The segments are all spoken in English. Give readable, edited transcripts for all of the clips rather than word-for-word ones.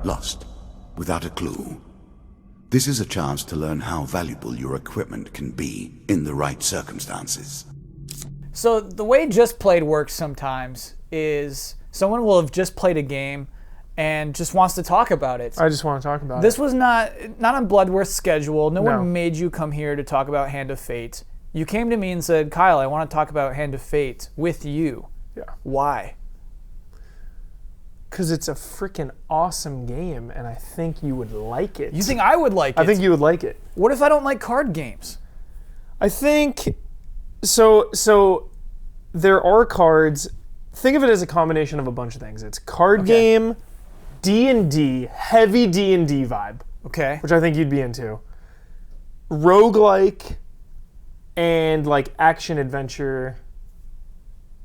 lost, without a clue. This is a chance to learn how valuable your equipment can be in the right circumstances. So the way Just Played works sometimes is someone will have just played a game and just wants to talk about it. I just want to talk about This it. was not on Bloodworth's schedule. No No. one made you come here to talk about Hand of Fate. You came to me and said, Kyle, I want to talk about Hand of Fate with you. Yeah. Why? Because it's a freaking awesome game, and I think you would like it. You think I would like it? I think you would like it. What if I don't like card games? I think so there are cards. Think of it as a combination of a bunch of things. It's card game, D&D, heavy D&D vibe, Okay. which I think you'd be into. Roguelike and like action adventure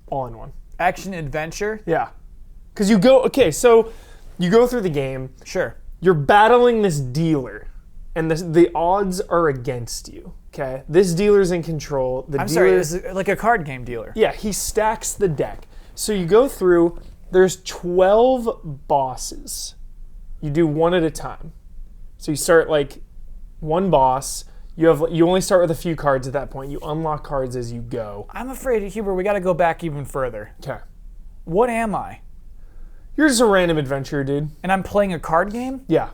all in one. Action adventure? Yeah. Cuz you go through the game, Sure. you're battling this dealer and the odds are against you. Okay? This dealer's in control. I'm sorry, is it like a card game dealer? Yeah, he stacks the deck. So you go through, there's 12 bosses. You do one at a time. So you start like one boss. You only start with a few cards at that point. You unlock cards as you go. I'm afraid, Huber, we got to go back even further. Okay. What am I? You're just a random adventurer, dude. And I'm playing a card game? Yeah.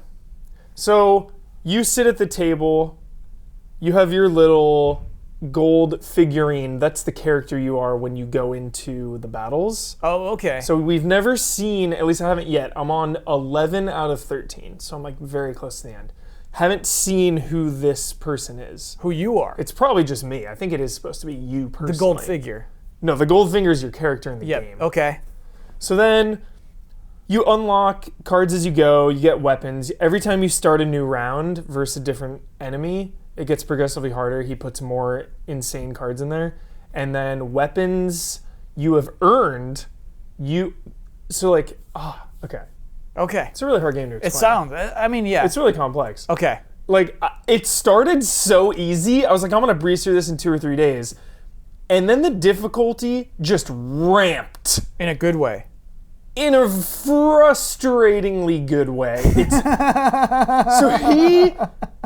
So you sit at the table. You have your little gold figurine. That's the character you are when you go into the battles. Oh, okay. So we've never seen, at least I haven't yet, I'm on 11 out of 13. So I'm like very close to the end. Haven't seen who this person is. Who you are? It's probably just me. I think it is supposed to be you personally. The gold figure. No, the gold finger is your character in the Yep. game. Okay. So then you unlock cards as you go. You get weapons. Every time you start a new round versus a different enemy, it gets progressively harder. He puts more insane cards in there. And then weapons you have earned. Okay. Okay. It's a really hard game to explain. It sounds, I mean, yeah. It's really complex. Okay. Like, it started so easy. I was like, I'm going to breeze through this in 2 or 3 days. And then the difficulty just ramped In a good way. in a frustratingly good way.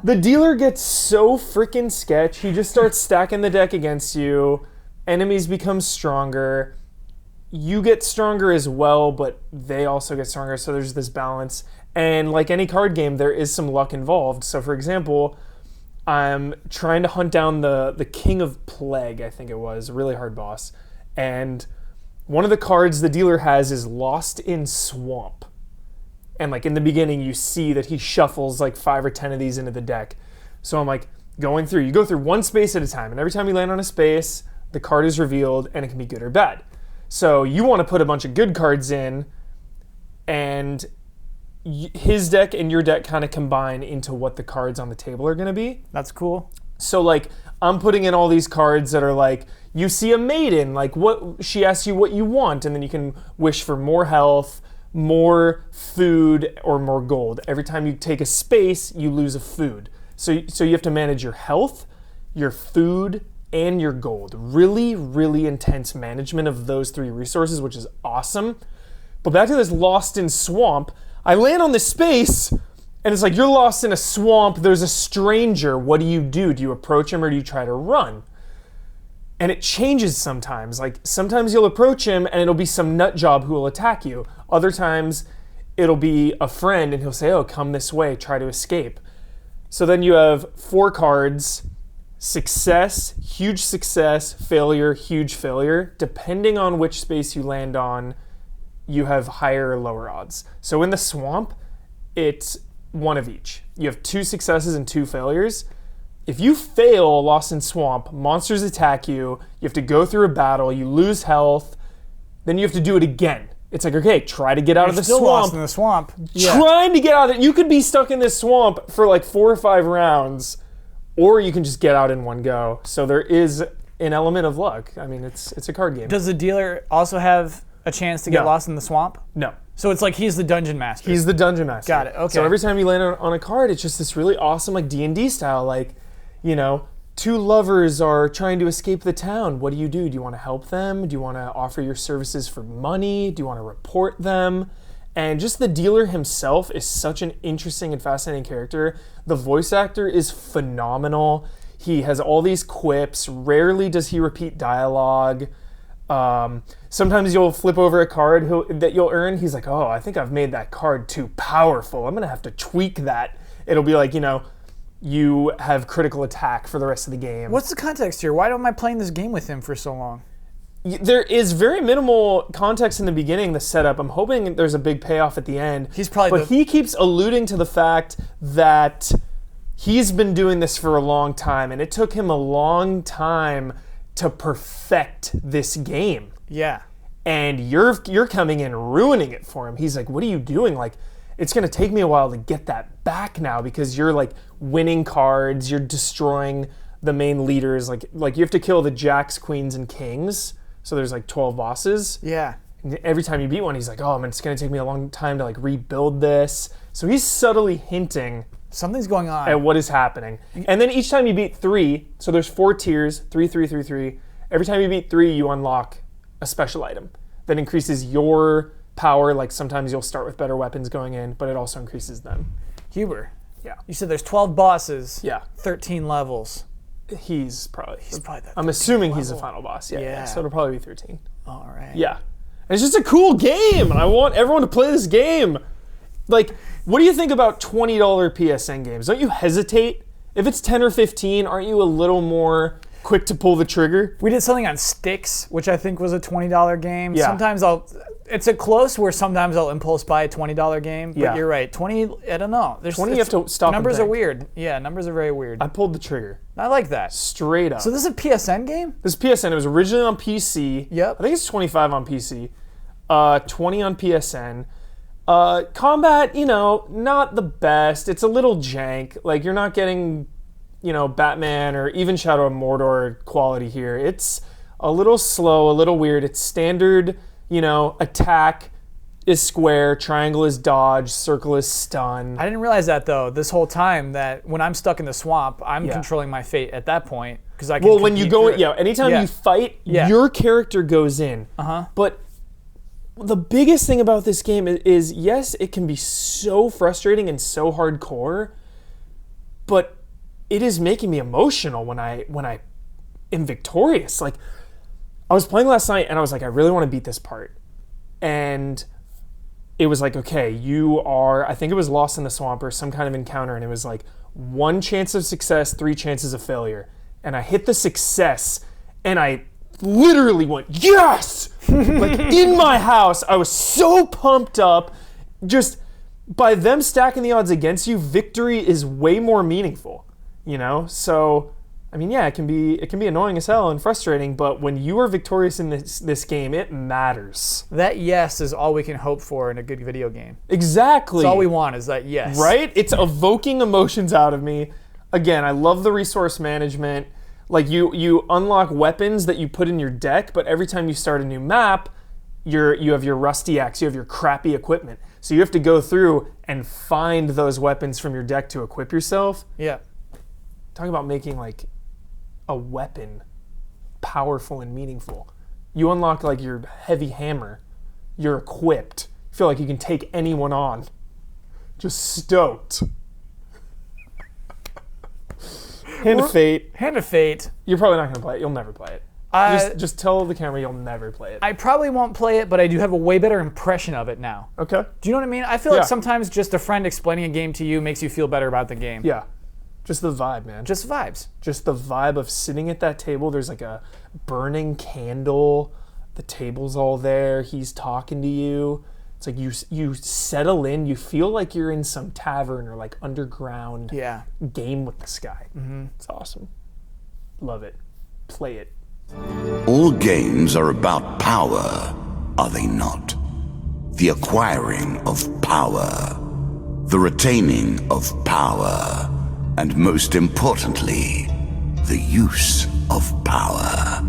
The dealer gets so freaking sketch. He just starts stacking the deck against you. Enemies become stronger. You get stronger as well, but they also get stronger. So there's this balance. And like any card game, there is some luck involved. So for example, I'm trying to hunt down the King of Plague, I think it was, a really hard boss. And one of the cards the dealer has is Lost in Swamp. And like in the beginning, you see that he shuffles like 5 or 10 of these into the deck. So I'm like going through, you go through one space at a time. And every time you land on a space, the card is revealed and it can be good or bad. So you want to put a bunch of good cards in, and his deck and your deck kind of combine into what the cards on the table are going to be. That's cool. So like I'm putting in all these cards that are like, you see a maiden, like what she asks you what you want, and then you can wish for more health, more food, or more gold. Every time you take a space, you lose a food. So you have to manage your health, your food, and your gold. Really, really intense management of those 3 resources, which is awesome. But back to this Lost in Swamp, I land on this space, and it's like, you're lost in a swamp, there's a stranger, what do you do? Do you approach him or do you try to run? And it changes sometimes. Like, sometimes you'll approach him and it'll be some nut job who will attack you. Other times, it'll be a friend and he'll say, oh, come this way, try to escape. So then you have 4 cards, success, huge success, failure, huge failure. Depending on which space you land on, you have higher or lower odds. So in the swamp, it's one of each. You have 2 successes and 2 failures. If you fail Lost in Swamp, monsters attack you, you have to go through a battle, you lose health, then you have to do it again. It's like, okay, try to get out of the Still swamp. lost in the swamp. Yeah. Trying to get out of it. You could be stuck in this swamp for like 4 or 5 rounds, or you can just get out in one go. So there is an element of luck. I mean, it's a card game. Does the dealer also have a chance to get No. lost in the swamp? No. So it's like he's the dungeon master. He's the dungeon master. Got it, okay. So every time you land on a card, it's just this really awesome like D&D style, like, you know, 2 lovers are trying to escape the town. What do? Do you want to help them? Do you want to offer your services for money? Do you want to report them? And just the dealer himself is such an interesting and fascinating character. The voice actor is phenomenal. He has all these quips. Rarely does he repeat dialogue. Sometimes you'll flip over a card that you'll earn. He's like, oh, I think I've made that card too powerful. I'm going to have to tweak that. It'll be like, you have critical attack for the rest of the game. What's the context here? Why am I playing this game with him for so long? There is very minimal context in the beginning, the setup. I'm hoping there's a big payoff at the end. But he keeps alluding to the fact that he's been doing this for a long time, and it took him a long time to perfect this game. Yeah. And you're coming in ruining it for him. He's like, what are you doing? Like, it's going to take me a while to get that back now because you're like winning cards, you're destroying the main leaders. Like you have to kill the jacks, queens, and kings. So there's like 12 bosses. Yeah. And every time you beat one, he's like, oh, man, it's going to take me a long time to like rebuild this. So he's subtly hinting something's going on at what is happening. And then each time you beat 3, so there's 4 tiers, 3, 3, 3, 3. Every time you beat 3, you unlock a special item that increases your power. Like sometimes you'll start with better weapons going in, but it also increases them. Huber. Yeah. You said there's 12 bosses. Yeah. 13 levels. He's probably that. I'm assuming he's the final boss. Yeah. So it'll probably be 13. All right. Yeah. And it's just a cool game, and I want everyone to play this game. Like, what do you think about $20 PSN games? Don't you hesitate? If it's 10 or 15, aren't you a little more quick to pull the trigger? We did something on Styx, which I think was a $20 game. Yeah. Sometimes it's a close where sometimes I'll impulse buy a $20 game, but you're right. 20, I don't know. 20 you have to stop. Numbers are weird. Yeah, numbers are very weird. I pulled the trigger. I like that. Straight up. So this is a PSN game? This is PSN. It was originally on PC. Yep. I think it's 25 on PC. 20 on PSN. Combat, not the best. It's a little jank. Like, you're not getting, Batman or even Shadow of Mordor quality here. It's a little slow, a little weird. It's standard, attack is square, triangle is dodge, circle is stun. I didn't realize that, though, this whole time, that when I'm stuck in the swamp, I'm controlling my fate at that point. Because I can Well, when you go, anytime you fight, your character goes in. Uh-huh. But the biggest thing about this game is, yes, it can be so frustrating and so hardcore, but it is making me emotional when I am victorious. Like, I was playing last night and I was like, I really want to beat this part. And it was like, okay, I think it was Lost in the Swamp or some kind of encounter, and it was like 1 chance of success, 3 chances of failure. And I hit the success and I literally went, yes! Like, in my house, I was so pumped up. Just by them stacking the odds against you, victory is way more meaningful, So, I mean, yeah, it can be annoying as hell and frustrating, but when you are victorious in this game, it matters. That yes is all we can hope for in a good video game. Exactly. That's all we want is that yes. Right? It's evoking emotions out of me. Again, I love the resource management. Like, you unlock weapons that you put in your deck, but every time you start a new map, you have your rusty axe, you have your crappy equipment. So you have to go through and find those weapons from your deck to equip yourself. Yeah. Talk about making, like, a weapon powerful and meaningful. You unlock, like, your heavy hammer. You're equipped. You feel like you can take anyone on. Just stoked. Hand of Fate. Hand of Fate. You're probably not going to play it. You'll never play it. Just tell the camera you'll never play it. I probably won't play it, but I do have a way better impression of it now. Okay. Do you know what I mean? I feel like sometimes just a friend explaining a game to you makes you feel better about the game. Yeah. Just the vibe, man. Just vibes. Just the vibe of sitting at that table. There's like a burning candle. The table's all there. He's talking to you. It's like you settle in. You feel like you're in some tavern or like underground game with this guy. Mm-hmm. It's awesome. Love it. Play it. All games are about power, are they not? The acquiring of power, the retaining of power, and most importantly, the use of power.